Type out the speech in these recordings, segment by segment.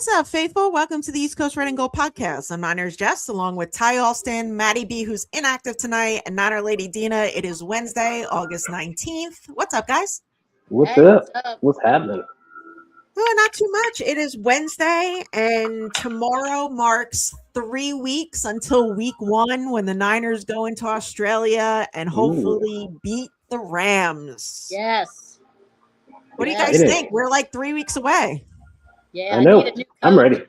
What's up, faithful? Welcome to the East Coast Red and Gold podcast. I'm Niners Jess, along with Ty Alston, Maddie B, who's inactive tonight, and Niner Lady Dina. It is Wednesday, August 19th. What's up, guys? What's Hey, up? what's up? What's happening? Oh, not too much. It is Wednesday, and tomorrow marks 3 weeks until week 1 when the Niners go into Australia and hopefully beat the Rams. Yes. What do you Yes. guys It is. think? We're like 3 weeks away. Yeah, I know. need a new I'm coach. ready.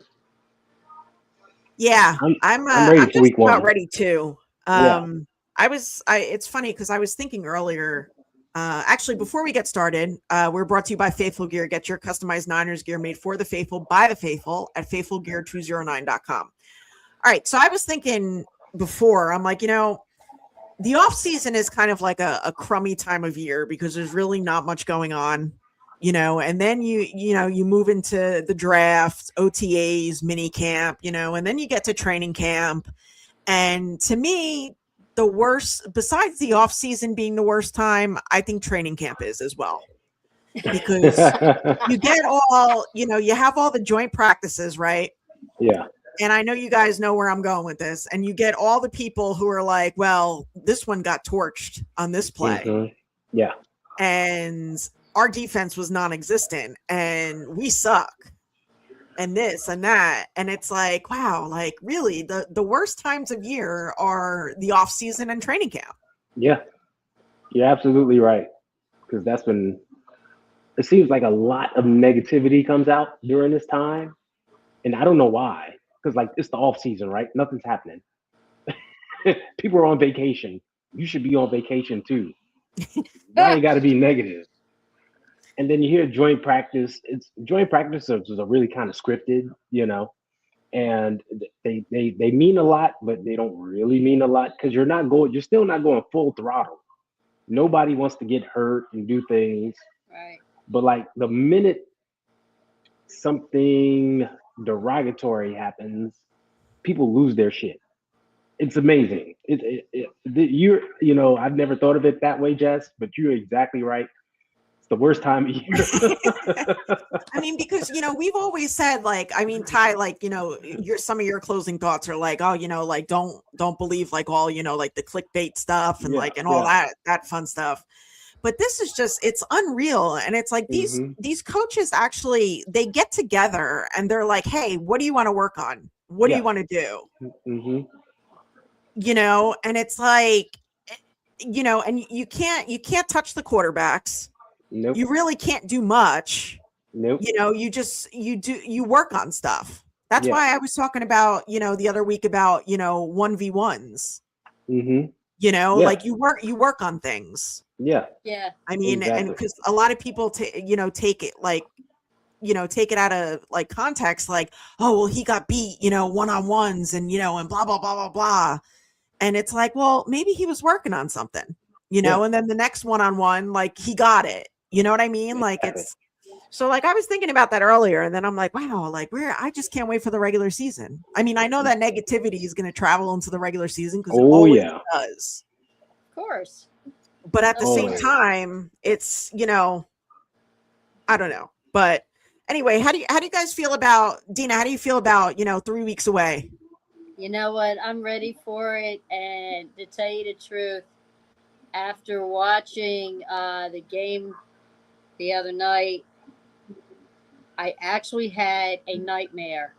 Yeah, I'm I'm ready for just week about one. ready too. Yeah. It's funny because I was thinking earlier, actually, before we get started, we're brought to you by Faithful Gear. Get your customized Niners gear made for the faithful by the faithful at faithfulgear209.com. All right. So I was thinking before, I'm like, the off season is kind of like a crummy time of year because there's really not much going on. And then you move into the draft, OTAs, mini camp, and then you get to training camp. And to me, the worst, besides the off season being the worst time, I think training camp is as well. Because you get all, you have all the joint practices, right? Yeah. And I know you guys know where I'm going with this. And you get all the people who are like, well, this one got torched on this play. Mhm. Yeah. And our defense was non-existent and we suck and this and that. And it's like, wow, like really the worst times of year are the off season and training camp. Yeah. You're absolutely right. Because that's when it seems like a lot of negativity comes out during this time. And I don't know why. Because like it's the off season, right? Nothing's happening. People are on vacation. You should be on vacation too. Why you gotta be negative? And then you hear joint practice. It's joint practice is a really kind of scripted, and they mean a lot, but they don't really mean a lot because you're still not going full throttle. Nobody wants to get hurt and do things, Right. but like the minute something derogatory happens, people lose their shit. It's amazing. I've never thought of it that way, Jess, but you're exactly right. It's the worst time of year. I mean, because we've always said, like, I mean, Ty, like, some of your closing thoughts are like, oh, like don't believe like all, like the clickbait stuff and like and all that fun stuff. But this is just, it's unreal. And it's like these coaches actually, they get together and they're like, hey, what do you want to work on? What do you want to do? Mm-hmm. And it's like, and you can't touch the quarterbacks. Nope. You really can't do much. Nope. You work on stuff. That's why I was talking about, the other week about, 1v1s. Mm-hmm. Like you work on things. Yeah. Yeah. I mean, exactly. and because a lot of people take it like, take it out of like context, like, oh, well, he got beat, one-on-ones and, and blah, blah, blah, blah, blah. And it's like, well, maybe he was working on something, and then the next one-on-one, like he got it. You know what I mean? Like it's so like I was thinking about that earlier and then I'm like, wow, like I just can't wait for the regular season. I mean, I know that negativity is going to travel into the regular season because it always does. Of course. But at the same time, it's, I don't know. But anyway, how do you guys feel about Dina? How do you feel about, 3 weeks away? You know what? I'm ready for it. And to tell you the truth, after watching the game the other night, I actually had a nightmare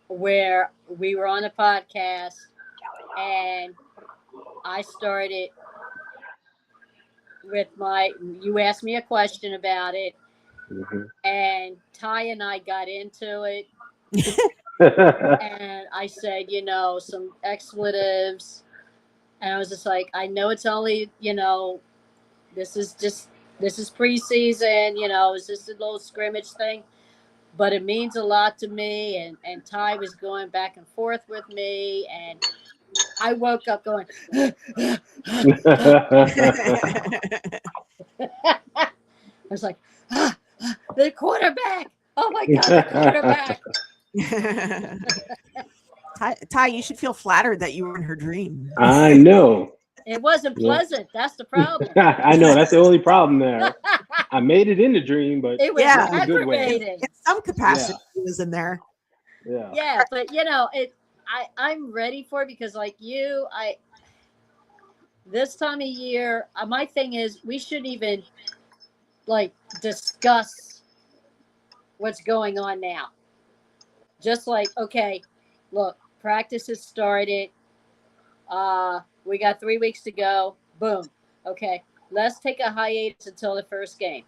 where we were on a podcast and I started with you asked me a question about it, and Ty and I got into it. And I said, some expletives. And I was just like, I know it's only, this is preseason, it's just a little scrimmage thing, but it means a lot to me. And Ty was going back and forth with me, and I woke up going, I was like, the quarterback. Oh my God, the quarterback. Ty, you should feel flattered that you were in her dream. I know. It wasn't pleasant. That's the problem. I know. That's the only problem there. I made it in the dream, but It was Yeah. not in a good way. aggravating. In some capacity, he was in there. Yeah. Yeah, but I'm ready for it because like you, this time of year, my thing is we shouldn't even like discuss what's going on now. Just like, okay, look, practice has started. We got 3 weeks to go. Boom. Okay, let's take a hiatus until the first game.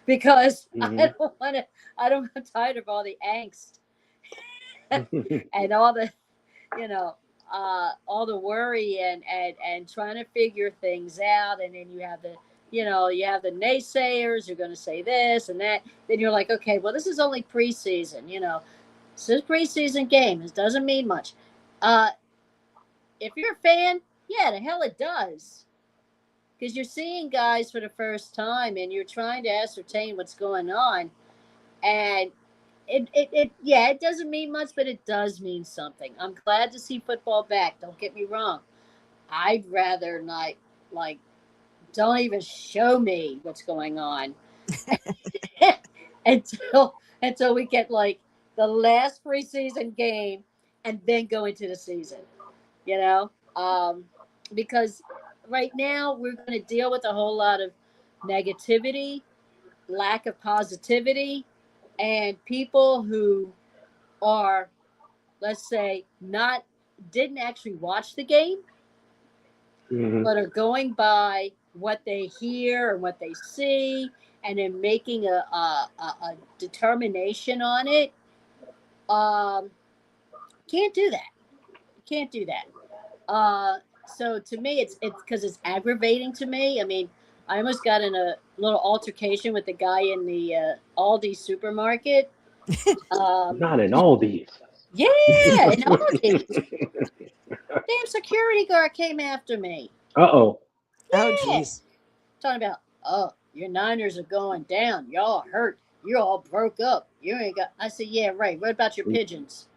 Because I don't want to. I'm tired of all the angst and all the, all the worry and trying to figure things out. And then you have the naysayers who are going to say this and that. Then you're like, okay, well, this is only preseason. This is a preseason game. This doesn't mean much. If you're a fan, yeah, the hell it does. Because you're seeing guys for the first time and you're trying to ascertain what's going on. And it doesn't mean much, but it does mean something. I'm glad to see football back. Don't get me wrong. I'd rather not, don't even show me what's going on until we get the last preseason game and then go into the season, because right now we're going to deal with a whole lot of negativity, lack of positivity, and people who are, let's say, didn't actually watch the game, but are going by what they hear and what they see, and then making a determination on it. Can't do that. Can't do that. So to me, it's because it's aggravating to me. I mean, I almost got in a little altercation with the guy in the Aldi supermarket. Not in Aldi's. Yeah, in Aldi. Damn security guard came after me. Uh-oh. Oh, jeez. Talking about, your Niners are going down. Y'all hurt. You all broke up. You ain't got. I said, yeah, right. What about your pigeons?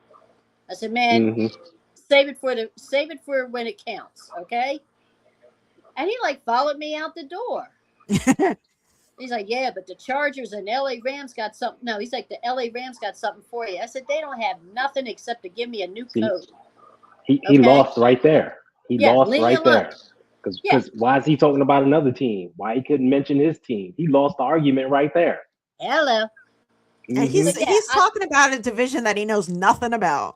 I said, man, save it for when it counts, okay? And he followed me out the door. He's like, yeah, but the Chargers and LA Rams got something. No, he's like, the LA Rams got something for you. I said, they don't have nothing except to give me a new code. He lost right there. He lost right there. Because why is he talking about another team? Why he couldn't mention his team? He lost the argument right there. Hello. And he's talking about a division that he knows nothing about.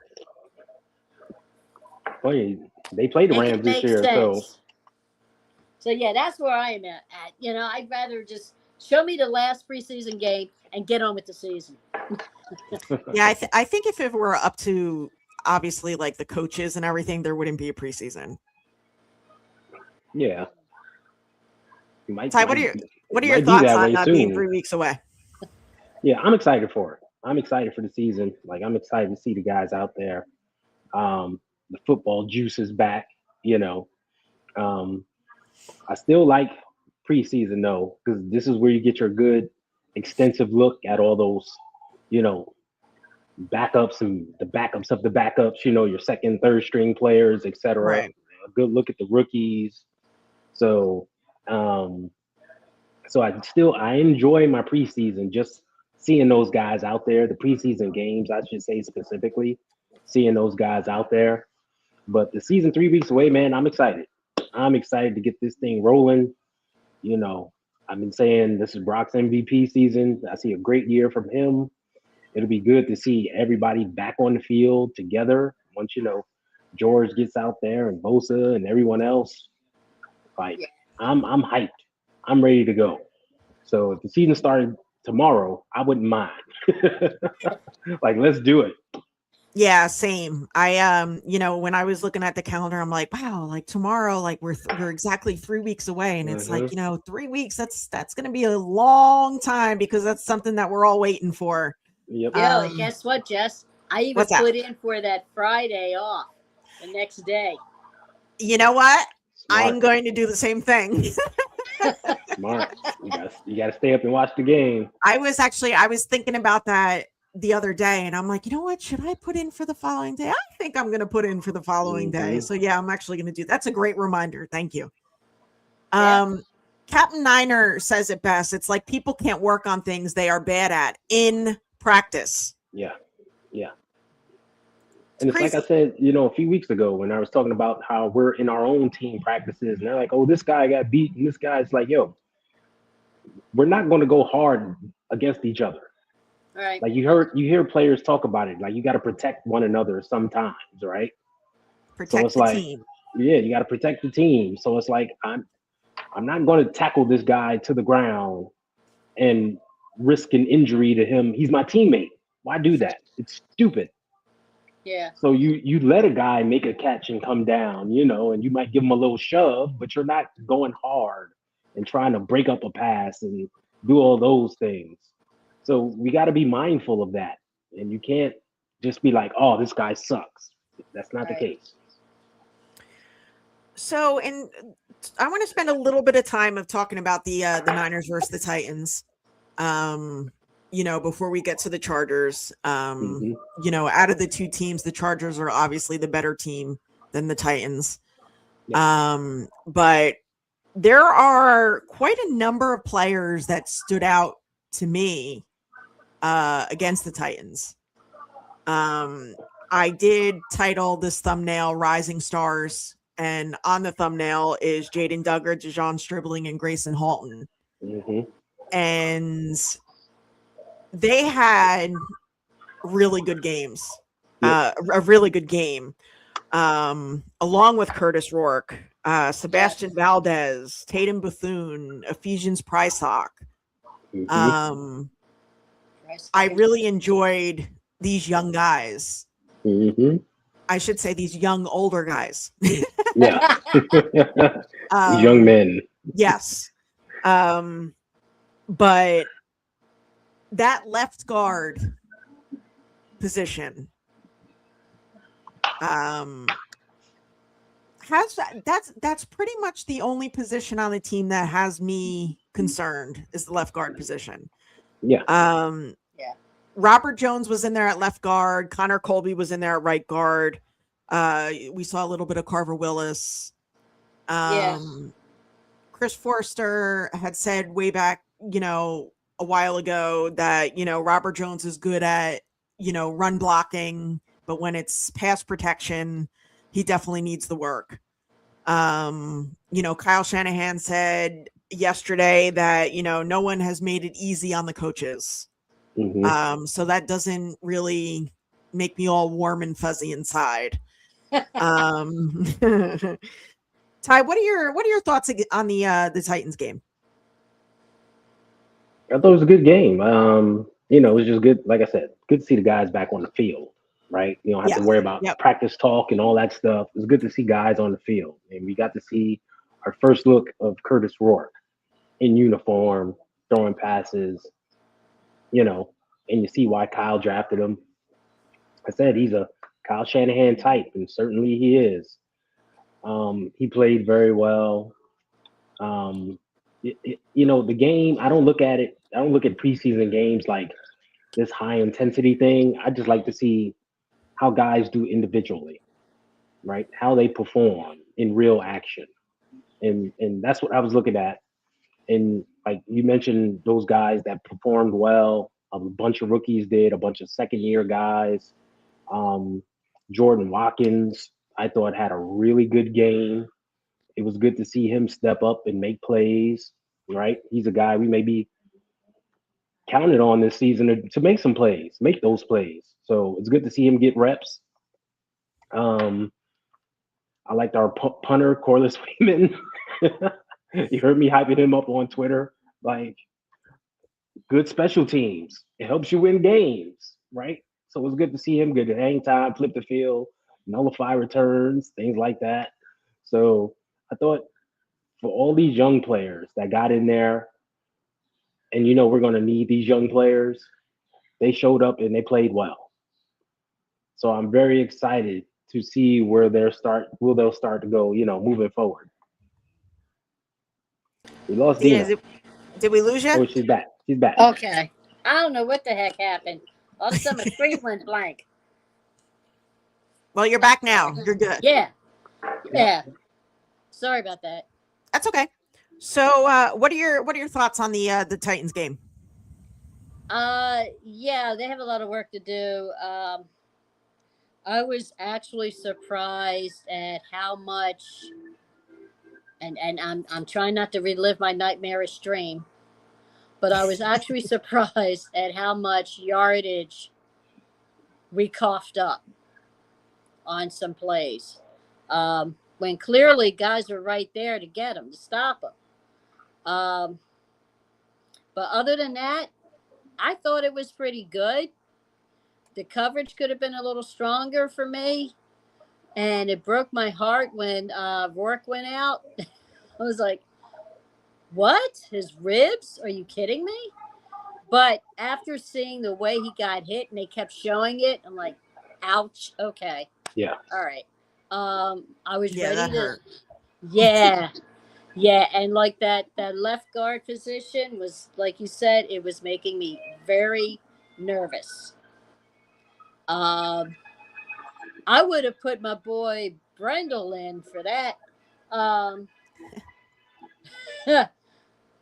Well, they played the Rams this year, so yeah, that's where I am at. I'd rather just show me the last preseason game and get on with the season. Yeah, I think if it were up to obviously the coaches and everything, there wouldn't be a preseason. Yeah. Ty, what are your thoughts on that being 3 weeks away? Yeah, I'm excited for it. I'm excited for the season. I'm excited to see the guys out there. The football juice is back, I still like preseason though, because this is where you get your good extensive look at all those, backups and the backups of the backups, your second, third string players, etc. Right. A good look at the rookies. So I enjoy my preseason, just seeing those guys out there, the preseason games, I should say specifically, seeing those guys out there. But the season 3 weeks away, man, I'm excited. I'm excited to get this thing rolling. I've been saying this is Brock's MVP season. I see a great year from him. It'll be good to see everybody back on the field together once, George gets out there and Bosa and everyone else. I'm hyped. I'm ready to go. So if the season started tomorrow, I wouldn't mind. Let's do it. Yeah, same. I when I was looking at the calendar, I'm like, wow, tomorrow, we're exactly 3 weeks away. And it's 3 weeks, that's gonna be a long time because that's something that we're all waiting for. Yep. Yeah, guess what, Jess? I even put in for that Friday off the next day. You know what? Smart. I'm going to do the same thing. Smart. You gotta stay up and watch the game. I was thinking about that the other day, and I'm like, you know what? Should I put in for the following day? I think I'm going to put in for the following day. So yeah, I'm actually going to do. That's a great reminder. Thank you. Captain Niner says it best. It's like people can't work on things they are bad at in practice. Yeah. It's And it's crazy. like I said, a few weeks ago when I was talking about how we're in our own team practices, and they're like, "Oh, this guy got beat," and this guy's like, "Yo, we're not going to go hard against each other." Right. Like you hear players talk about it. Like you got to protect one another sometimes, right? So Protect it's the like, team. yeah, you got to protect the team. So it's like I'm not going to tackle this guy to the ground and risk an injury to him. He's my teammate. Why do that? It's stupid. Yeah. So you let a guy make a catch and come down, and you might give him a little shove, but you're not going hard and trying to break up a pass and do all those things. So we got to be mindful of that. And you can't just be like, "Oh, this guy sucks." That's not the Right. case. So, and I want to spend a little bit of time of talking about the Niners versus the Titans. Before we get to the Chargers, Mhm. out of the two teams, the Chargers are obviously the better team than the Titans. Yeah. But there are quite a number of players that stood out to me against the Titans. I did title this thumbnail Rising Stars, and on the thumbnail is Jaden Duggar, Dejon Stribling, and Grayson Halton. Mhm. And they had really good games, Yeah. a really good game, along with Curtis Rourke, Sebastian Valdez, Tatum Bethune, Ephesians Prysock. Mhm. I really enjoyed these young guys. Mhm. I should say these young older guys. Yeah. These young men. Yes. But that left guard position that's pretty much the only position on the team that has me concerned is the left guard position. Yeah. Yeah. Robert Jones was in there at left guard. Connor Colby was in there at right guard. We saw a little bit of Carver Willis. Chris Forster had said way back, a while ago that, Robert Jones is good at, run blocking, but when it's pass protection, he definitely needs the work. Kyle Shanahan said yesterday that, no one has made it easy on the coaches. Mhm. So that doesn't really make me all warm and fuzzy inside. Ty, what are your thoughts on the Titans game? I thought it was a good game. It was just good. Like I said, good to see the guys back on the field, right? You don't have to Yes. worry about Yep. practice talk and all that stuff. It's good to see guys on the field. And we got to see our first look of Curtis Rourke in uniform, throwing passes, and you see why Kyle drafted him. I said he's a Kyle Shanahan type, and certainly he is. He played very well. The game, I don't look at it. I don't look at preseason games like this high intensity thing. I just like to see how guys do individually, right? How they perform in real action, and that's what I was looking at. And like you mentioned, those guys that performed well. A bunch of rookies did. A bunch of second year guys. Jordan Watkins, I thought had a really good game. It was good to see him step up and make plays. Right, he's a guy we may be counted on this season to make some plays, make those plays. So it's good to see him get reps. I liked our punter, Corliss Wayman. You heard me hyping him up on Twitter. Like, good special teams. It helps you win games, right? So it was good to see him get hang time, flip the field, nullify returns, things like that. So I thought for all these young players that got in there, and we're going to need these young players, they showed up and they played well. So I'm very excited to see where they'll start to go, moving forward. We lost Dina. Did we lose you? Oh, she's back. She's back. Okay. I don't know what the heck happened. All of a sudden, my screen went blank. Well, you're back now. You're good. Yeah. Sorry about that. That's okay. So, what are your thoughts on the Titans game? Yeah, they have a lot of work to do. I was actually surprised at how much, and I'm trying not to relive my nightmarish dream, but I was actually surprised at how much yardage we coughed up on some plays. When clearly guys were right there to get them, to stop them. But other than that, I thought it was pretty good. The coverage could have been a little stronger for me. And it broke my heart when Rourke went out. I was like, what? His ribs? Are you kidding me? But after seeing the way he got hit and they kept showing it, I'm like, ouch. Okay. Yeah. All right. I was Yeah, ready that to. hurt. Yeah. Yeah. And like that left guard position was, like you said, it was making me very nervous. I would have put my boy Brendel in for that. Um,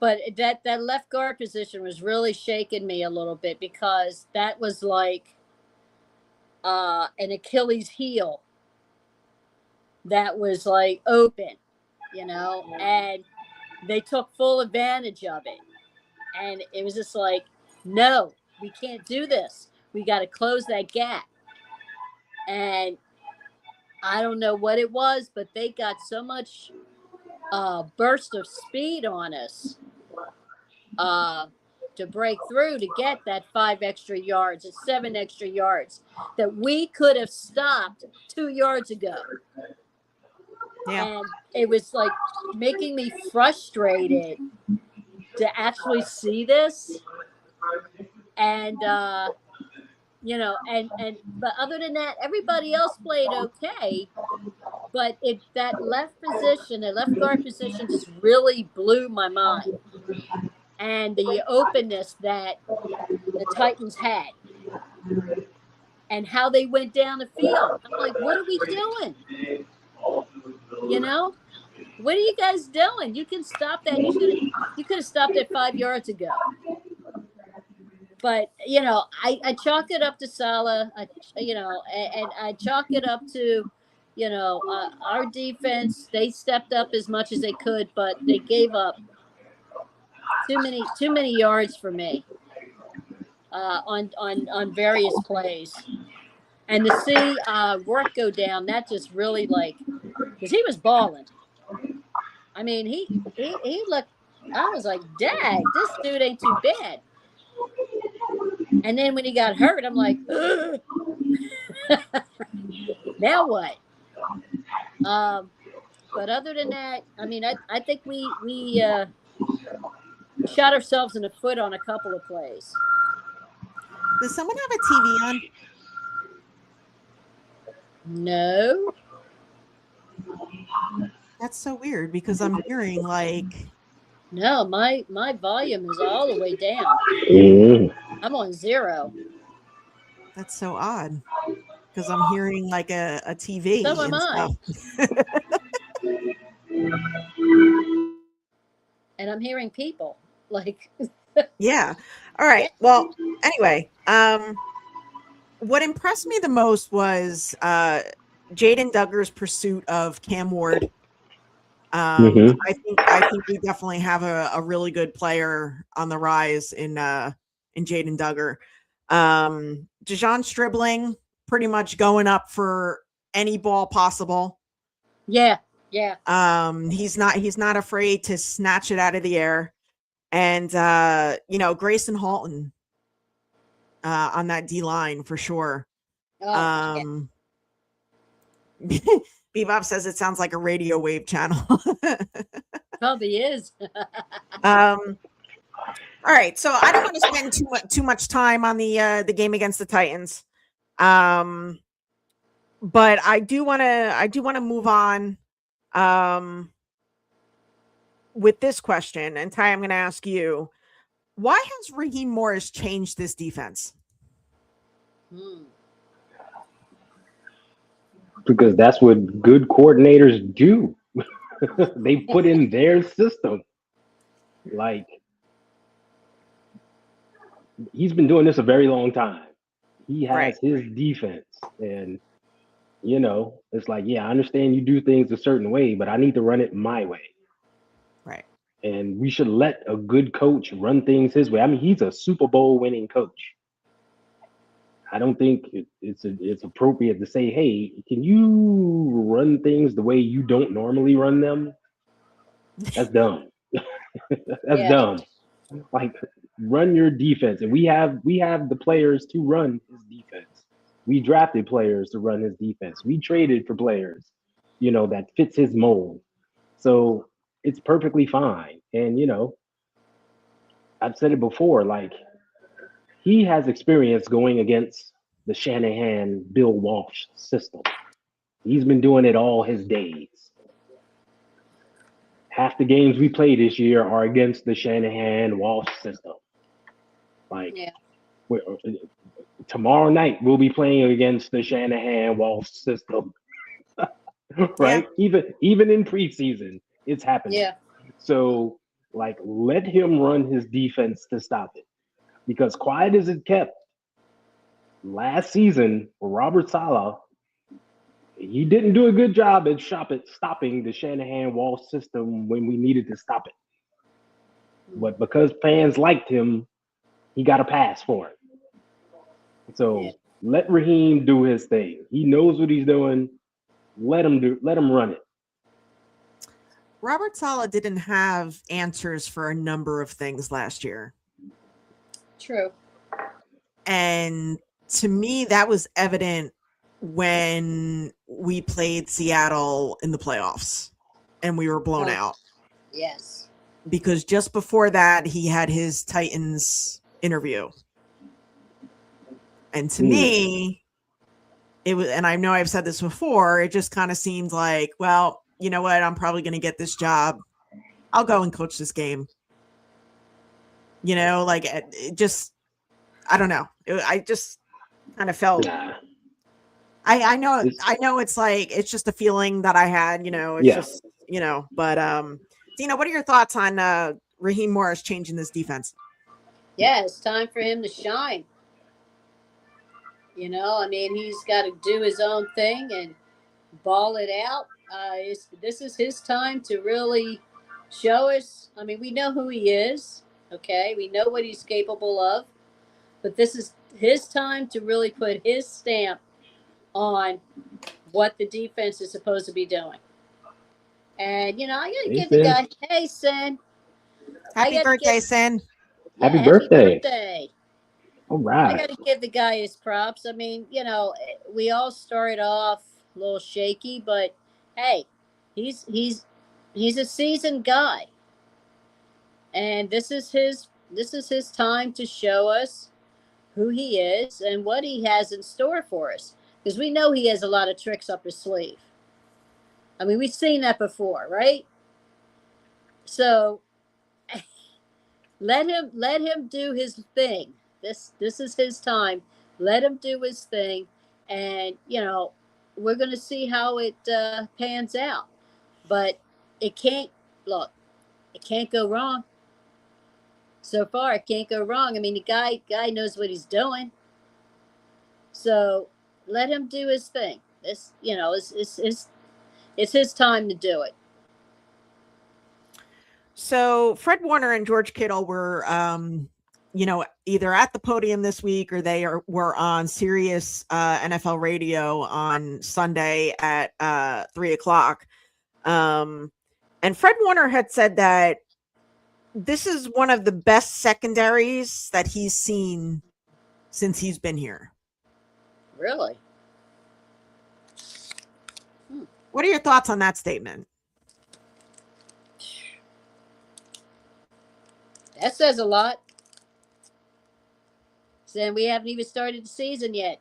but that left guard position was really shaking me a little bit because that was like an Achilles heel that was like open, and they took full advantage of it. And it was just like, no, we can't do this. We got to close that gap. And I don't know what it was, but they got so much burst of speed on us to break through to get that 5 extra yards, or 7 extra yards that we could have stopped 2 yards ago. Yeah. And it was like making me frustrated to actually see this. And, but other than that, everybody else played okay. But that left position, the left guard position, just really blew my mind. And the openness that the Titans had and how they went down the field. I'm like, what are we doing? What are you guys doing? You can stop that. You could have stopped it 5 yards ago. But I chalk it up to Salah. And I chalk it up to, our defense. They stepped up as much as they could, but they gave up too many yards for me on various plays. And to see Rourke go down, that just really because he was balling. I mean, he looked. I was like, "Dag, this dude ain't too bad." And then when he got hurt, I'm like, now what? But other than that, I mean, I think we shot ourselves in the foot on a couple of plays. Does someone have a TV on? No. That's so weird because I'm hearing No, my volume is all the way down. I'm on 0. That's so odd because I'm hearing like a TV. So am I. And I'm hearing people Yeah. All right. Well, anyway, what impressed me the most was Jaden Duggar's pursuit of Cam Ward. I think we definitely have a really good player on the rise in Jaden Duggar. Dejon Stribling pretty much going up for any ball possible. Yeah. He's not afraid to snatch it out of the air. And Grayson Halton on that D line for sure. Oh, yeah. Bebop says it sounds like a radio wave channel. Probably is. All right, so I don't want to spend too much time on the game against the Titans, but I do want to move on with this question. And Ty, I'm going to ask you, why has Raheem Morris changed this defense? Because that's what good coordinators do. They put in their system. Like, he's been doing this a very long time. He has his defense, and it's like, yeah, I understand you do things a certain way, but I need to run it my way. Right. And we should let a good coach run things his way. I mean, he's a Super Bowl winning coach. I don't think it's appropriate to say, hey, can you run things the way you don't normally run them? That's dumb. That's dumb. Like, run your defense. And we have the players to run his defense. We drafted players to run his defense. We traded for players, that fits his mold. So it's perfectly fine. And, I've said it before, like, he has experience going against the Shanahan Bill Walsh system. He's been doing it all his days. Half the games we play this year are against the Shanahan Walsh system. Like, tomorrow night we'll be playing against the Shanahan Walsh system. Right? Yeah. Even in preseason, it's happening. Yeah. So, like, let him run his defense to stop it. Because quiet as it kept, last season for Robert Saleh, he didn't do a good job at stopping the Shanahan Walsh system when we needed to stop it. But because fans liked him, he got a pass for it. So let Raheem do his thing. He knows what he's doing. Let him run it. Robert Saleh didn't have answers for a number of things last year. True. And to me, that was evident when we played Seattle in the playoffs and we were blown out. Yes. Because just before that, he had his Titans interview. And to me, it was, and I know I've said this before, it just kind of seemed like, well, you know what? I'm probably going to get this job. I'll go and coach this game. Like it just, I don't know. I just kind of felt. Nah. I know it's like, it's just a feeling that I had, it's just, but Dina, what are your thoughts on Raheem Morris changing this defense? Yeah, it's time for him to shine. I mean, he's got to do his own thing and ball it out. This is his time to really show us. I mean, we know who he is. Okay, we know what he's capable of, but this is his time to really put his stamp on what the defense is supposed to be doing. And I gotta give the guy, hey, Sin. Happy birthday, Sin. Yeah, happy birthday. All right. I got to give the guy his props. I mean, we all started off a little shaky, but hey, he's a seasoned guy, and this is his time to show us who he is and what he has in store for us. Because we know he has a lot of tricks up his sleeve. I mean, we've seen that before, right? So let him do his thing. This is his time. Let him do his thing, and we're going to see how it pans out. But it can't go wrong. So far, it can't go wrong. I mean, the guy knows what he's doing. So let him do his thing. This it's his time to do it. So Fred Warner and George Kittle were either at the podium this week or were on Sirius NFL radio on Sunday at 3:00. And Fred Warner had said that this is one of the best secondaries that he's seen since he's been here. Really? What are your thoughts on that statement? That says a lot. Saying we haven't even started the season yet.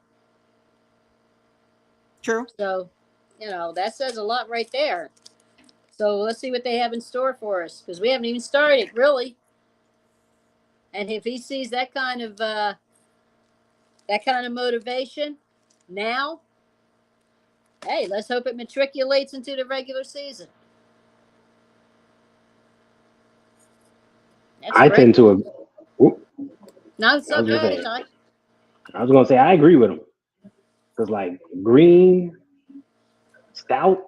True. So, that says a lot right there. So let's see what they have in store for us, because we haven't even started, really. And if he sees that kind of motivation now, hey, let's hope it matriculates into the regular season. That's I great. tend to. Whoop, No, it's I so was gonna good. say. Todd. I was gonna say I agree with him because like Green, Stout,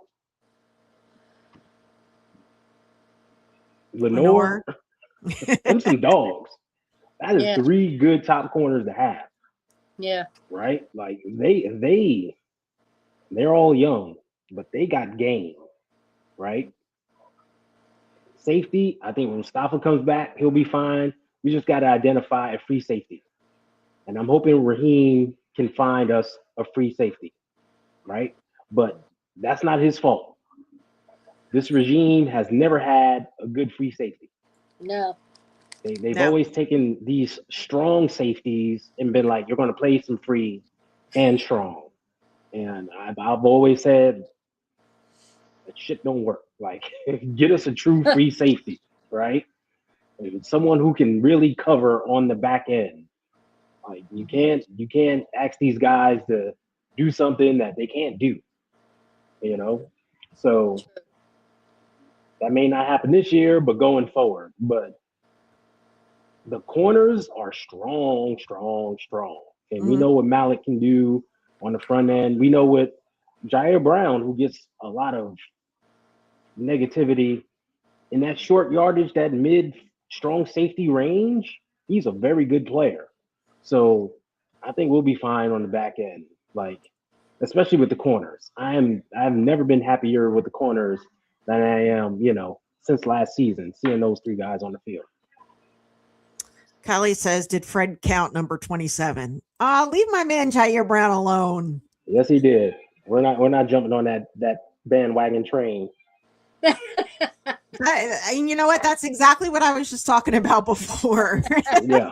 Lenore, them some dogs. That is Yeah. 3 good top corners to have, Yeah. right? Like they're all young, but they got game, right? Safety, I think when Mustafa comes back, he'll be fine. We just got to identify a free safety. And I'm hoping Raheem can find us a free safety, right? But that's not his fault. This regime has never had a good free safety. No. They've No. always taken these strong safeties and been like, you're going to play some free and strong. And I've always said, that shit don't work. Like, get us a true free safety, right? And someone who can really cover on the back end. Like, you can't ask these guys to do something that they can't do. You know, so that may not happen this year, but going forward. But the corners are strong, strong, strong. And we know what Malik can do on the front end. We know what Jair Brown, who gets a lot of negativity in that short yardage, that mid strong safety range, he's a very good player. So I think we'll be fine on the back end. Like, especially with the corners. I've never been happier with the corners than I am, since last season, seeing those 3 guys on the field. Kelly says, did Fred count number 27? Leave my man Jair Brown alone. Yes, he did. We're not jumping on that bandwagon train. You know what? That's exactly what I was just talking about before. Yeah.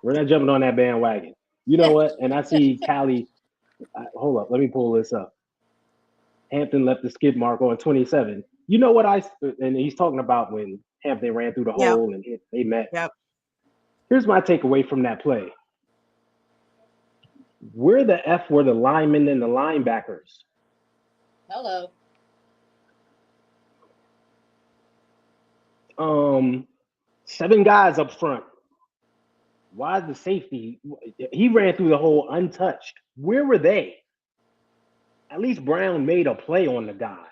We're not jumping on that bandwagon. You know what? And I see Callie. Hold up. Let me pull this up. Hampton left the skid mark on 27. You know what and he's talking about when Hampton ran through the hole and they met. Yep. Here's my takeaway from that play. Where the F were the linemen and the linebackers? Hello. 7 guys up front. Why is the safety? He ran through the hole untouched. Where were they? At least Brown made a play on the guy.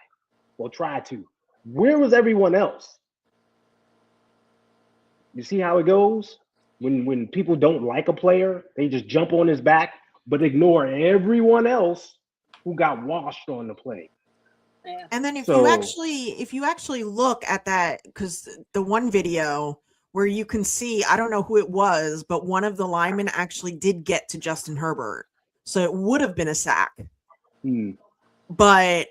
Well, tried to. Where was everyone else? You see how it goes? When people don't like a player, they just jump on his back, but ignore everyone else who got washed on the play. Yeah. And then if you actually look at that, because the one video where you can see, I don't know who it was, but one of the linemen actually did get to Justin Herbert. So it would have been a sack. But,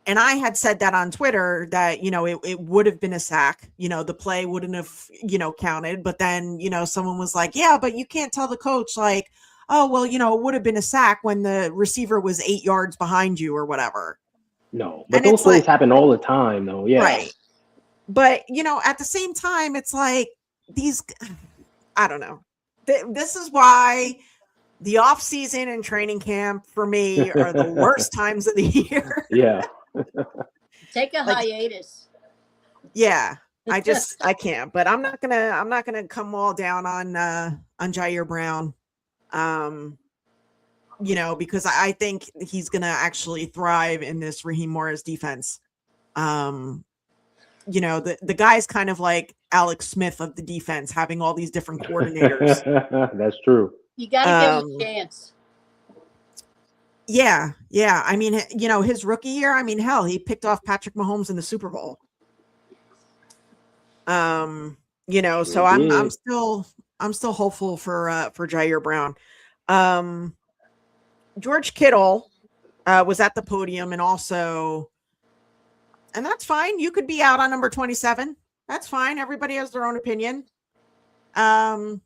and I had said that on Twitter that, it would have been a sack. The play wouldn't have, counted. But then, someone was like, yeah, but you can't tell the coach like, oh, well, it would have been a sack when the receiver was 8 yards behind you or whatever. No, but those plays happen all the time, though. Yeah. Right. But, at the same time, it's like I don't know. This is why the off season and training camp for me are the worst times of the year. Yeah. Take a hiatus. Yeah. I can't, but I'm not gonna come all down on Jair Brown. Because I think he's gonna actually thrive in this Raheem Morris defense. The guy's kind of like Alex Smith of the defense, having all these different coordinators. That's true. You got to give him a chance. Yeah. I mean, his rookie year, hell, he picked off Patrick Mahomes in the Super Bowl. So I'm still hopeful for Jair Brown. George Kittle was at the podium and that's fine. You could be out on number 27. That's fine. Everybody has their own opinion. But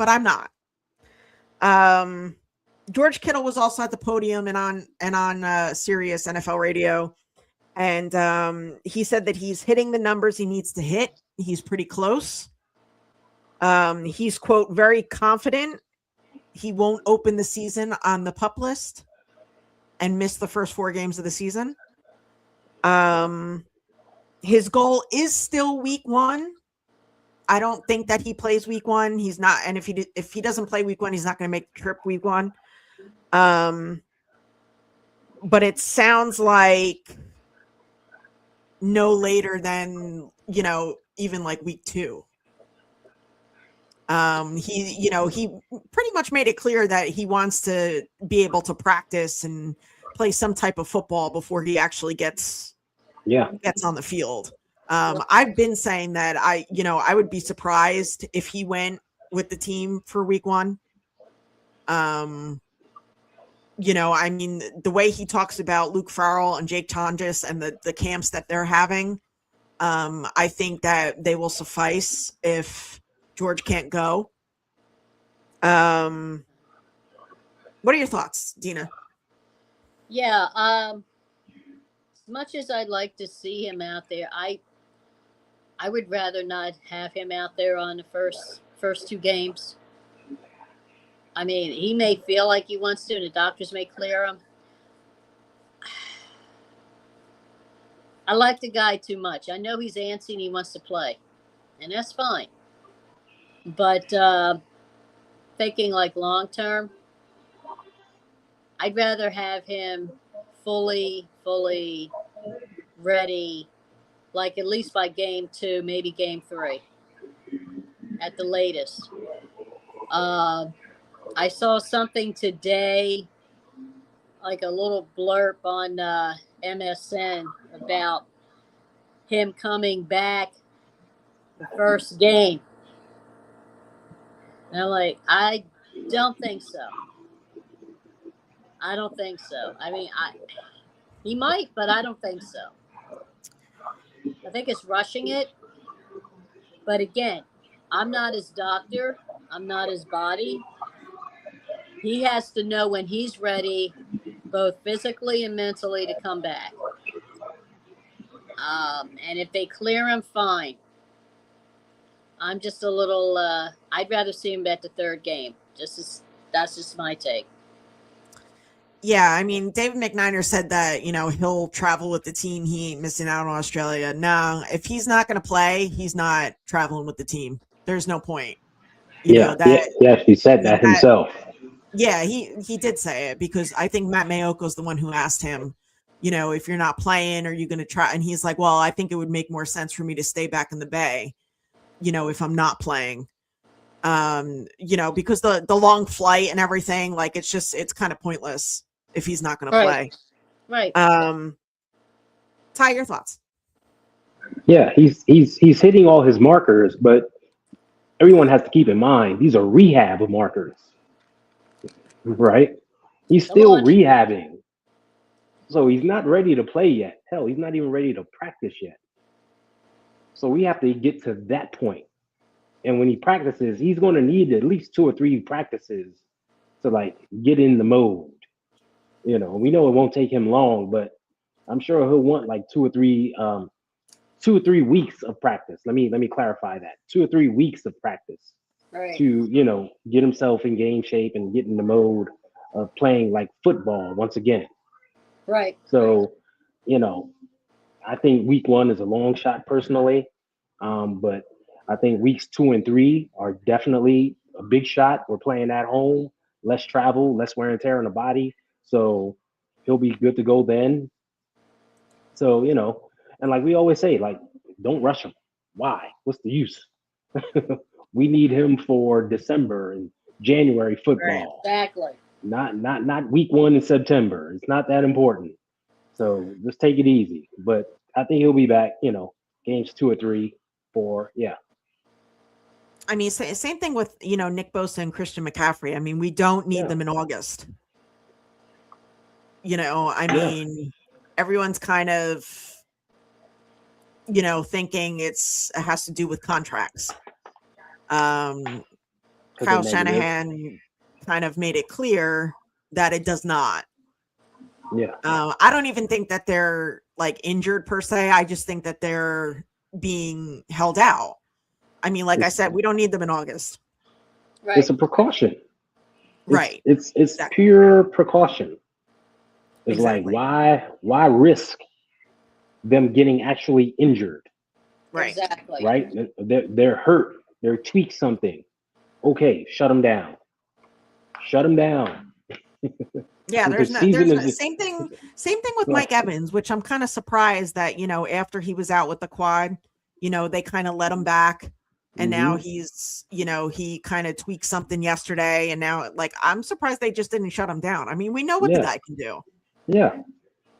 I'm not. George Kittle was also at the podium and on Sirius NFL radio. And he said that he's hitting the numbers he needs to hit. He's pretty close. He's, quote, very confident he won't open the season on the PUP list and miss the first 4 games of the season. His goal is still week 1 I don't think that he plays week 1. He's not, and if he doesn't play week 1, he's not going to make the trip week 1. But it sounds like no later than, even like week 2. He pretty much made it clear that he wants to be able to practice and play some type of football before he actually gets on the field. I've been saying that I would be surprised if he went with the team for week 1. The way he talks about Luke Farrell and Jake Tonjes and the camps that they're having, I think that they will suffice if George can't go. What are your thoughts, Dina? Yeah. As much as I'd like to see him out there, I would rather not have him out there on the first 2 games. I mean, he may feel like he wants to, and the doctors may clear him. I like the guy too much. I know he's antsy and he wants to play, and that's fine. But thinking like long term, I'd rather have him fully ready, like at least by game 2, maybe game 3 at the latest. I saw something today, like a little blurb on MSN about him coming back the first game. And I'm like, I don't think so. I don't think so. I mean, he might, but I don't think so. I think it's rushing it. But again, I'm not his doctor. I'm not his body. He has to know when he's ready, both physically and mentally, to come back. And if they clear him, fine. I'm just a little, I'd rather see him at the 3rd game. That's just my take. Yeah, I mean, David McNiner said that, he'll travel with the team. He ain't missing out on Australia. No, if he's not going to play, he's not traveling with the team. There's no point. He actually said that himself. Yeah, he did say it, because I think Matt Mayoko's the one who asked him, if you're not playing, are you going to try? And he's like, well, I think it would make more sense for me to stay back in the Bay, if I'm not playing. Because the long flight and everything, like, it's kind of pointless if he's not going to play. Right. Ty, your thoughts? Yeah, he's hitting all his markers, but everyone has to keep in mind these are rehab markers, right? He's still rehabbing, so he's not ready to play yet. Hell, he's not even ready to practice yet. So we have to get to that point. And when he practices, he's going to need at least 2 or 3 practices to like get in the mode. We know it won't take him long, but I'm sure he'll want like 2 or 3 weeks of practice. Let me clarify that. 2 or 3 weeks of practice to, get himself in game shape and get in the mode of playing like football once again. Right. So, I think week 1 is a long shot personally. But I think weeks 2 and 3 are definitely a big shot. We're playing at home, less travel, less wear and tear on the body. So he'll be good to go then. So, and like we always say, like, don't rush him. Why? What's the use? We need him for December and January football. Right, exactly. Not week 1 in September. It's not that important. So just take it easy. But I think he'll be back, games 2 or 3, 4. Yeah. I mean, same thing with, Nick Bosa and Christian McCaffrey. I mean, we don't need them in August. Everyone's kind of, thinking it has to do with contracts. Kyle Shanahan kind of made it clear that it does not. Yeah. I don't even think that they're like injured per se. I just think that they're being held out. I mean, like I said, we don't need them in August. Right. It's a precaution. Right. It's exactly. Pure precaution. It's exactly. like, why risk them getting actually injured? Right. Exactly. Right. They're hurt. They're tweak something. Okay, shut them down. Shut them down. Yeah, The there's season no is same thing. Same thing with like, Mike Evans, which I'm kind of surprised that after he was out with the quad, they kind of let him back, and now he's he kind of tweaked something yesterday, and now like I'm surprised they just didn't shut him down. I mean, we know what the yeah, guy can do. yeah.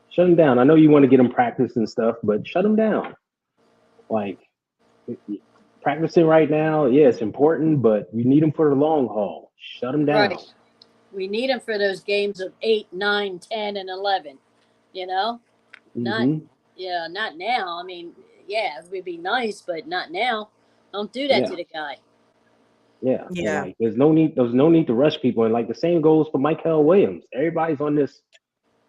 Shut them down. I know you want to get them practice and stuff, but shut them down. Like practicing right now, yeah, it's important, but we need them for the long haul. Shut them down. Right. We need him for those games of 8, 9, 10, and 11. Not not now. I mean, yeah, it would be nice, but not now. Don't do that Yeah. to the guy. Yeah. And Yeah. like there's no need to rush people. And like the same goes for Michael Williams. Everybody's on this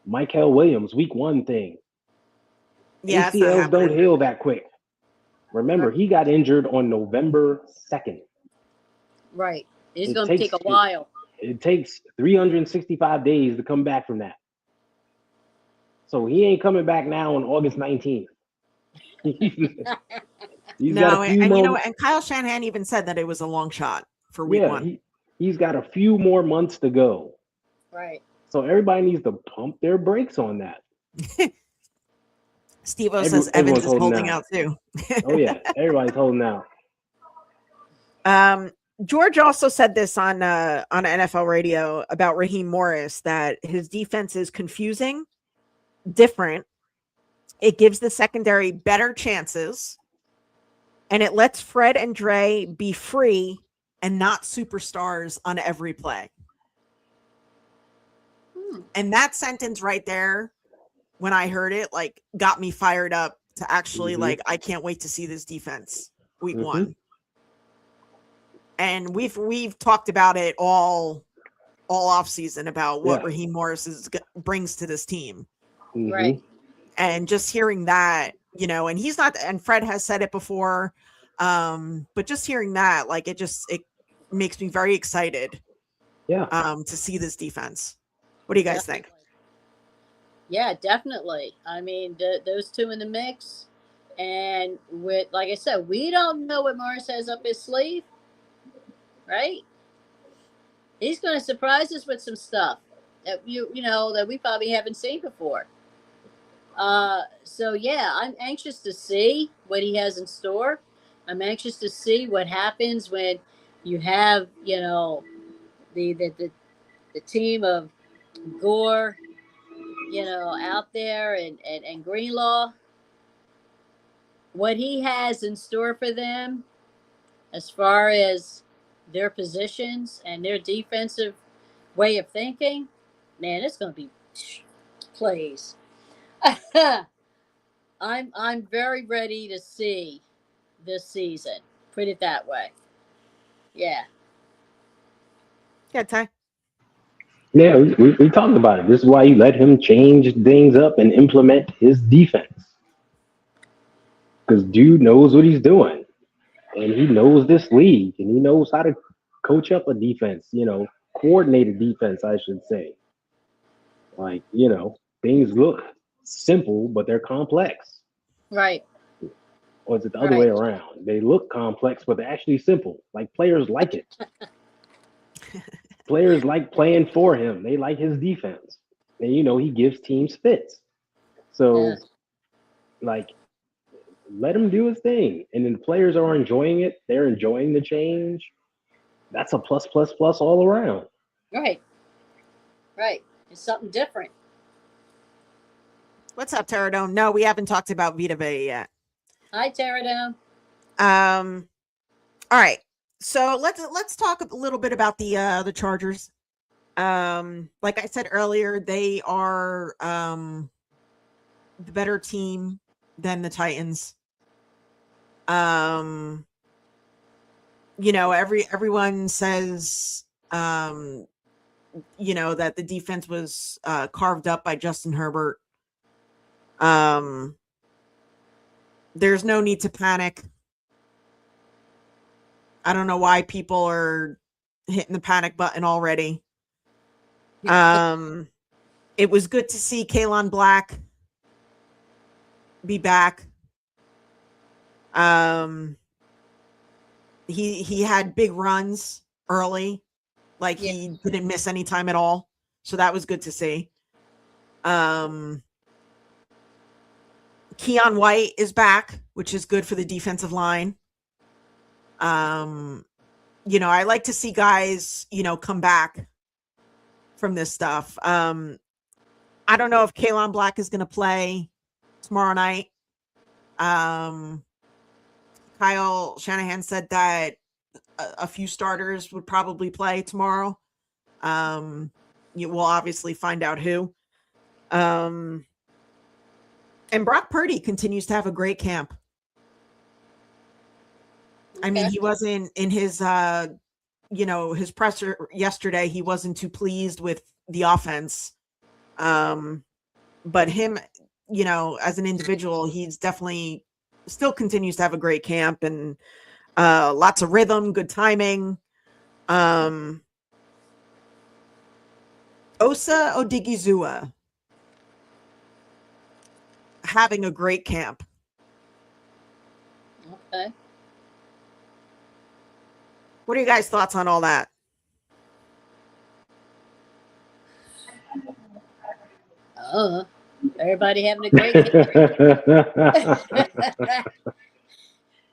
Michael Williams week 1 thing. Yeah, it's not ACLs don't happening. heal that quick. Remember, he got injured on November 2nd. Right. It's It going to take a while. It takes 365 days to come back from that. So he ain't coming back now on August 19th. He's got a few more. And Kyle Shanahan even said that it was a long shot for week 1. He's got a few more months to go. Right. So everybody needs to pump their brakes on that. Steve-O says Evans is holding out too. Oh yeah, everybody's holding out. George also said this on NFL radio about Raheem Morris, that his defense is confusing, different. It gives the secondary better chances, and it lets Fred and Dre be free and not superstars on every play. And that sentence right there, when I heard it, like got me fired up to actually like, I can't wait to see this defense week 1. And we've talked about it all off season about what Raheem Morris brings to this team. Right. And just hearing that, and he's not, and Fred has said it before. But just hearing that, like, it makes me very excited. Yeah. To see this defense. What do you guys think? Yeah, definitely. I mean, those two in the mix, and with, like I said, we don't know what Morris has up his sleeve, right? He's going to surprise us with some stuff that that we probably haven't seen before. So yeah, I'm anxious to see what he has in store. I'm anxious to see what happens when you have the team of Gore, out there, and Greenlaw, what he has in store for them as far as their positions and their defensive way of thinking. Man, it's going to be plays. I'm very ready to see this season. Put it that way. Yeah. Yeah, Ty. Yeah, we talked about it. This is why you let him change things up and implement his defense. Because dude knows what he's doing. And he knows this league. And he knows how to coach up a defense, coordinate a defense, I should say. Like, things look simple, but they're complex. Right. Or is it the other way around? They look complex, but they're actually simple. Like, players like it. Players like playing for him. They like his defense. And, he gives teams fits. So, like, let him do his thing. And then the players are enjoying it. They're enjoying the change. That's a plus all around. Right. Right. It's something different. What's up, Terradome? No, we haven't talked about Vita Vea yet. Hi, Terradome. All right. So let's talk a little bit about the Chargers. Like I said earlier, they are the better team than the Titans. Everyone says that the defense was carved up by Justin Herbert. There's no need to panic. I don't know why people are hitting the panic button already. It was good to see Kalen Black be back. He had big runs early, like Yeah. he didn't miss any time at all. So that was good to see. Keon White is back, which is good for the defensive line. I like to see guys, come back from this stuff. I don't know if Kalon Black is going to play tomorrow night. Kyle Shanahan said that a few starters would probably play tomorrow. We'll obviously find out who. And Brock Purdy continues to have a great camp. I mean, he wasn't in his, his presser yesterday. He wasn't too pleased with the offense. But him, as an individual, he's definitely still continues to have a great camp and lots of rhythm, good timing. Osa Odigizua having a great camp. Okay. What are you guys' thoughts on all that? Everybody having a great camp.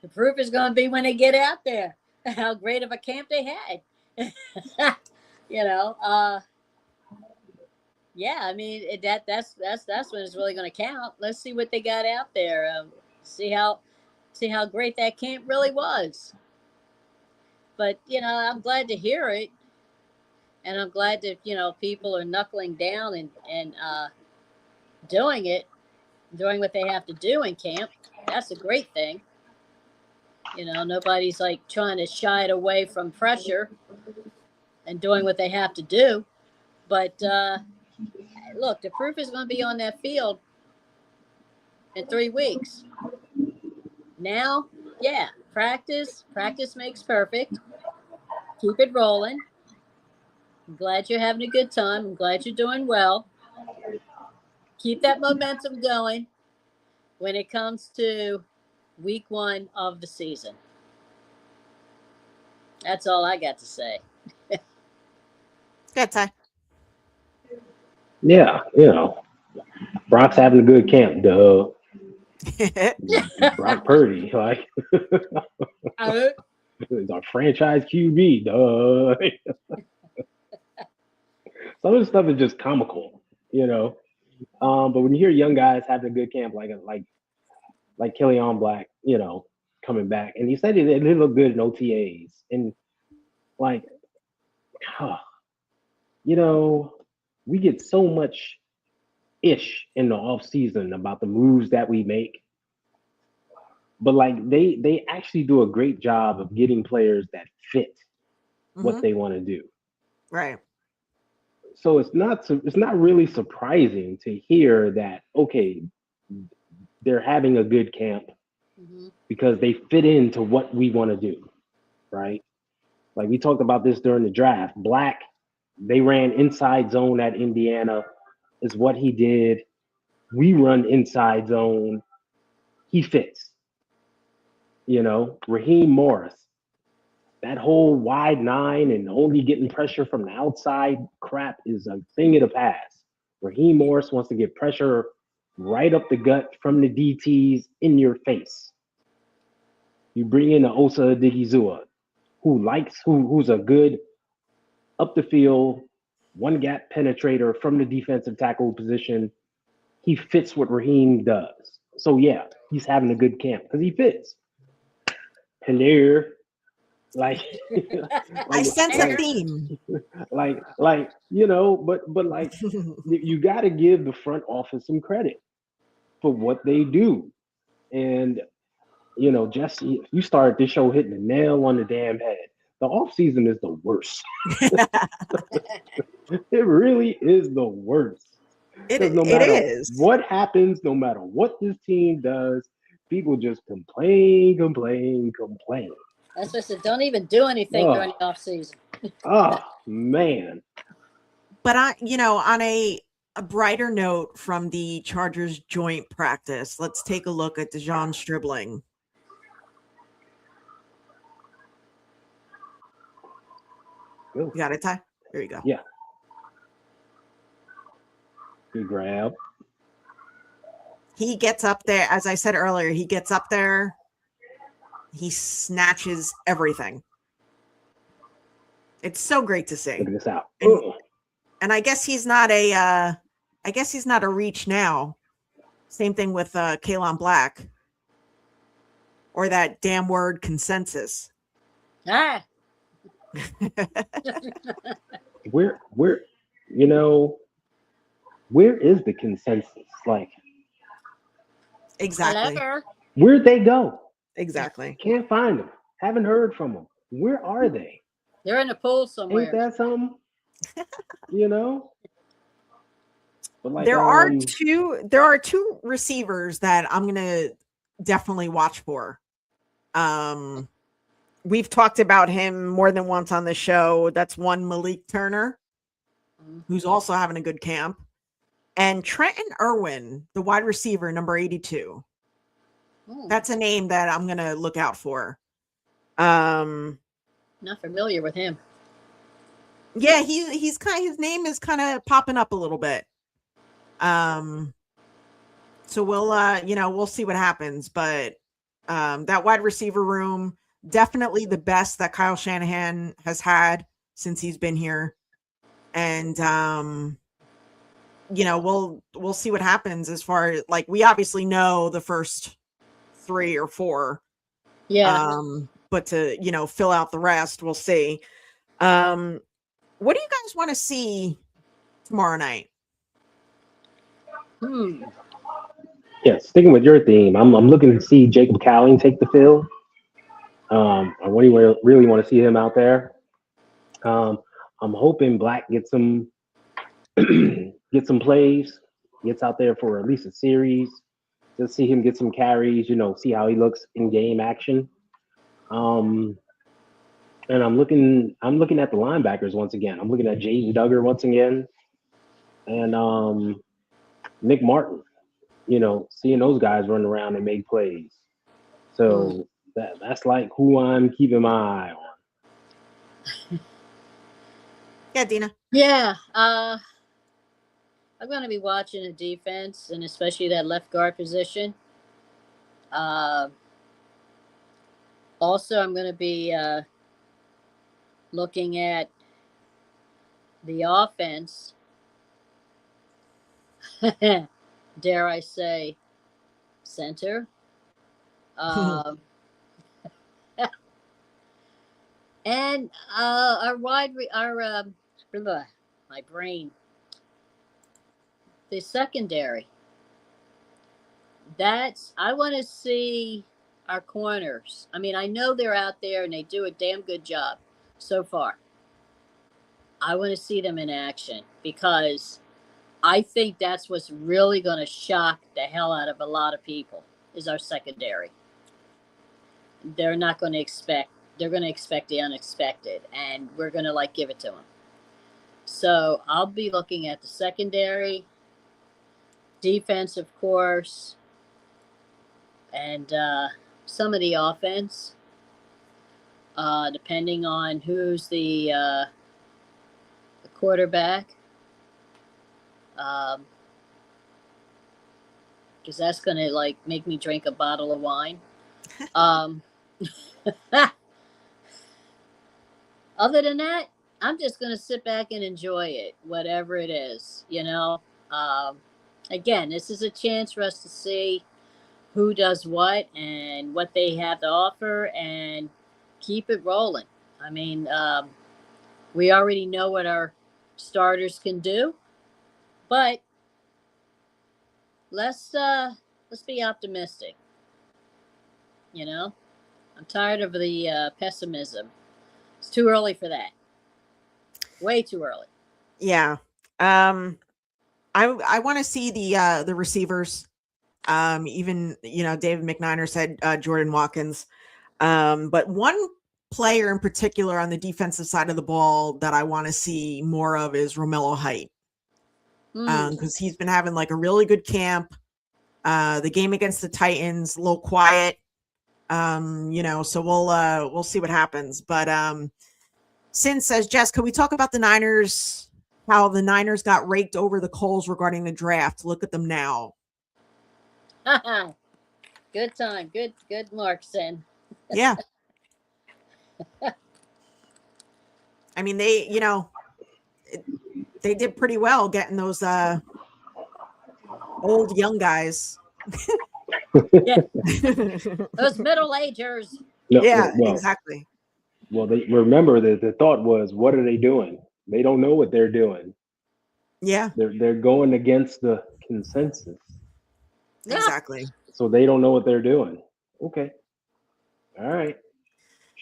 The proof is going to be when they get out there how great of a camp they had. Yeah, I mean that's when it's really going to count. Let's see what they got out there. See how great that camp really was. But I'm glad to hear it, and I'm glad that people are knuckling down and doing what they have to do in camp. That's a great thing. Nobody's like trying to shy it away from pressure and doing what they have to do. But look, the proof is going to be on that field in 3 weeks. Now, yeah, practice makes perfect. Keep it rolling. I'm glad you're having a good time. I'm glad you're doing well. Keep that momentum going when it comes to week 1 of the season. That's all I got to say. Good, Ty. Yeah, Brock's having a good camp, duh. Brock Purdy, like, he's our franchise QB, duh. Some of the stuff is just comical, But when you hear young guys having a good camp, like Kellyon Black, coming back, and he said they look good in OTAs, and like, we get so much ish in the off season about the moves that we make, but like they actually do a great job of getting players that fit what they want to do. Right. So it's not really surprising to hear that, okay, they're having a good camp because they fit into what we want to do, right? Like we talked about this during the draft. Black, they ran inside zone at Indiana, is what he did. We run inside zone. He fits. Raheem Morris, that whole wide 9 and only getting pressure from the outside crap is a thing of the past. Raheem Morris wants to get pressure right up the gut from the DTs in your face. You bring in the Osa Odigizua, who's a good up the field, one gap penetrator from the defensive tackle position. He fits what Raheem does. So yeah, he's having a good camp because he fits. Hello. Like I sense a theme. But like you got to give the front office some credit for what they do. And Jesse, you started this show hitting the nail on the damn head. The off season is the worst. It really is the worst. No matter what happens, no matter what this team does, people just complain. That's what I said. Don't even do anything during the off season. Oh man. But on a brighter note from the Chargers joint practice, let's take a look at DeJon Stribling. Go. You got it, Ty? There you go. Yeah. Good grab. He gets up there, as I said earlier, he gets up there, he snatches everything. It's so great to see. Look at this out. And I guess he's not a reach now. Same thing with Kalon Black. Or that damn word consensus. Ah. Where you know, where is the consensus? Like, exactly. Whatever. Where'd they go? Exactly. Can't find them. Haven't heard from them. Where are they? They're in a pool somewhere. Ain't that something? You know? But like, there are two receivers that I'm gonna definitely watch for. We've talked about him more than once on the show. That's one, Malik Turner, who's also having a good camp, and Trenton Irwin, the wide receiver, number 82. That's a name that I'm gonna look out for. Not familiar with him. Yeah, he's his name is kind of popping up a little bit. So we'll see what happens, but that wide receiver room, definitely the best that Kyle Shanahan has had since he's been here. And we'll see what happens as far as, like, we obviously know the first 3 or 4. Yeah. But to, fill out the rest, we'll see. What do you guys want to see tomorrow night? Yeah, sticking with your theme, I'm looking to see Jacob Cowling take the field. I really want to see him out there. I'm hoping Black gets some plays, gets out there for at least a series. Just see him get some carries, see how he looks in game action. And I'm looking at the linebackers once again. I'm looking at Jaden Duggar once again, and Nick Martin. Seeing those guys run around and make plays. So that's like who I'm keeping my eye on. Yeah, Dina. Yeah. I'm going to be watching the defense, and especially that left guard position. Also, I'm going to be looking at the offense. Dare I say, center. And my brain. The secondary. I want to see our corners. I mean, I know they're out there and they do a damn good job so far. I want to see them in action because I think that's what's really going to shock the hell out of a lot of people is our secondary. They're not going to expect. They're going to expect the unexpected, and we're going to give it to them. So I'll be looking at the secondary, defense, of course, and some of the offense, depending on who's the quarterback. Because that's going to make me drink a bottle of wine. Other than that, I'm just going to sit back and enjoy it, whatever it is, Again, this is a chance for us to see who does what and what they have to offer and keep it rolling. I mean, we already know what our starters can do, but let's be optimistic. I'm tired of the pessimism. It's too early for that. Way too early. Yeah. I want to see the receivers. Even David McNiner said Jordan Watkins. But one player in particular on the defensive side of the ball that I want to see more of is Romello Height. Because he's been having a really good camp. The game against the Titans, a little quiet. So we'll see what happens. But Sin says, Jess, can we talk about the Niners? How the Niners got raked over the coals regarding the draft. Look at them now. Good time. Good mark, Sin. Yeah. I mean, they did pretty well getting those old young guys. Yeah. Those middle-agers. No, Yeah, well, exactly. Well, they remember that the thought was, what are they doing? They don't know what they're doing. Yeah, They're going against the consensus. exactly. So they don't know what they're doing. Okay. All right.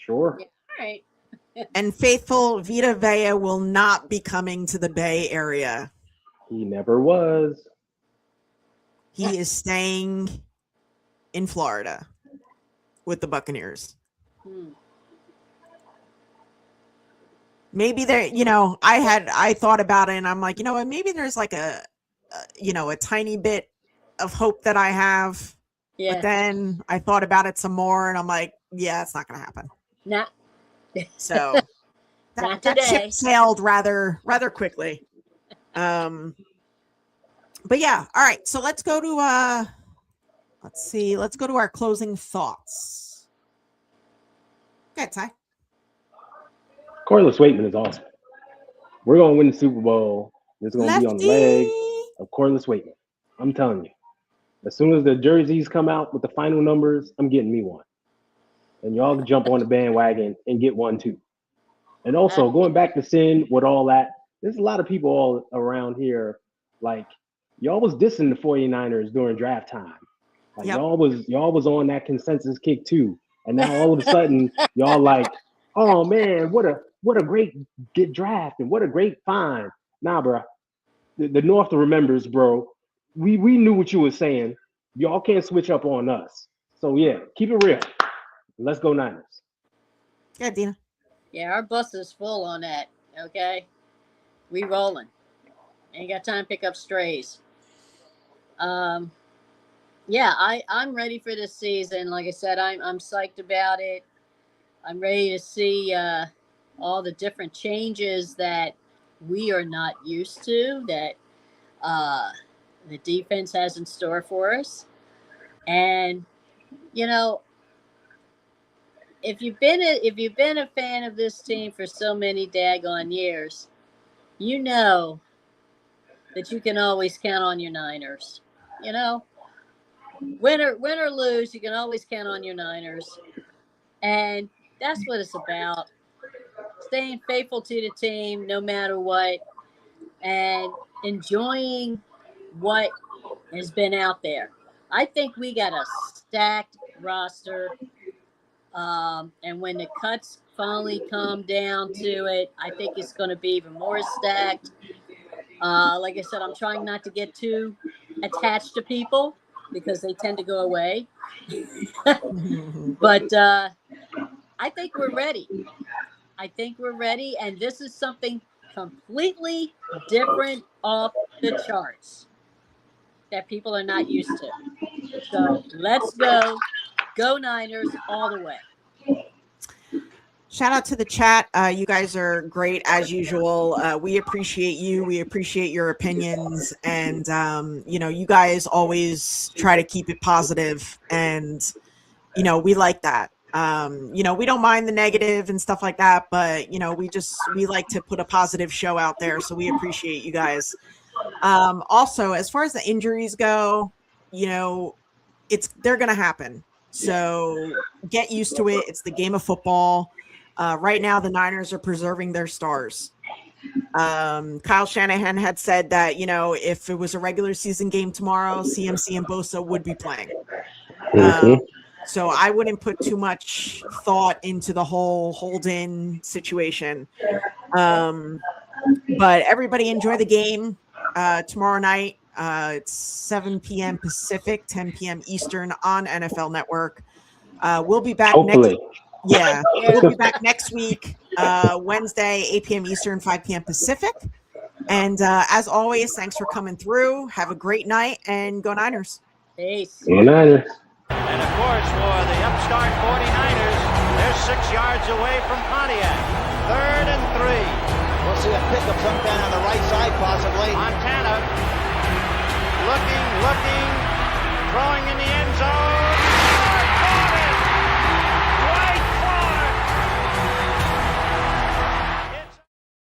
Sure. Yeah, all right. And faithful Vita Vea will not be coming to the Bay Area. He never was. He is staying in Florida with the Buccaneers. Maybe there, I thought about it and I'm like, maybe there's like a tiny bit of hope that I have. Yeah. But then I thought about it some more and I'm like, yeah, it's not going to happen. Nah. So Not that today. ship sailed rather quickly. But yeah, all right. So let's go to our closing thoughts. Go ahead, Ty. Corliss Waitman is awesome. We're going to win the Super Bowl. It's going to be on the leg of Corliss Waitman. I'm telling you. As soon as the jerseys come out with the final numbers, I'm getting me one. And y'all can jump on the bandwagon and get one too. And also, going back to Sin with all that, there's a lot of people all around here, like, y'all was dissing the 49ers during draft time. Like, y'all was on that consensus kick too. And now all of a sudden, y'all like, oh man, what a great get draft and what a great find. Nah, bro. The North remembers, bro. We knew what you were saying. Y'all can't switch up on us. So yeah, keep it real. Let's go Niners. Yeah, Dina. Yeah, our bus is full on that. Okay, we rolling. Ain't got time to pick up strays. Yeah, I'm ready for this season. Like I said, I'm psyched about it. I'm ready to see all the different changes that we are not used to, that the defense has in store for us. And if you've been a fan of this team for so many daggone years, you know that you can always count on your Niners. Win or lose, you can always count on your Niners. And that's what it's about. Staying faithful to the team no matter what, and enjoying what has been out there. I think we got a stacked roster. And when the cuts finally come down to it, I think it's going to be even more stacked. Like I said, I'm trying not to get too attached to people because they tend to go away. But I think we're ready. And this is something completely different off the charts that people are not used to. So let's go Niners all the way. Shout out to the chat. You guys are great as usual. We appreciate you. We appreciate your opinions. And, you guys always try to keep it positive. And, we like that. We don't mind the negative and stuff like that. But, we like to put a positive show out there. So we appreciate you guys. Also, as far as the injuries go, they're going to happen. So get used to it. It's the game of football. Right now, the Niners are preserving their stars. Kyle Shanahan had said that, if it was a regular season game tomorrow, CMC and Bosa would be playing. So I wouldn't put too much thought into the whole hold-in situation. But everybody enjoy the game tomorrow night. It's 7 p.m. Pacific, 10 p.m. Eastern on NFL Network. We'll be back Hopefully. We'll be back next week, Wednesday, 8 p.m. Eastern, 5 p.m. Pacific. And as always, thanks for coming through. Have a great night and go Niners. Peace. Go Niners. And of course, for the upstart 49ers, they're 6 yards away from Pontiac. 3rd and 3. We'll see a pickup sometime on the right side, possibly. Montana looking, throwing in the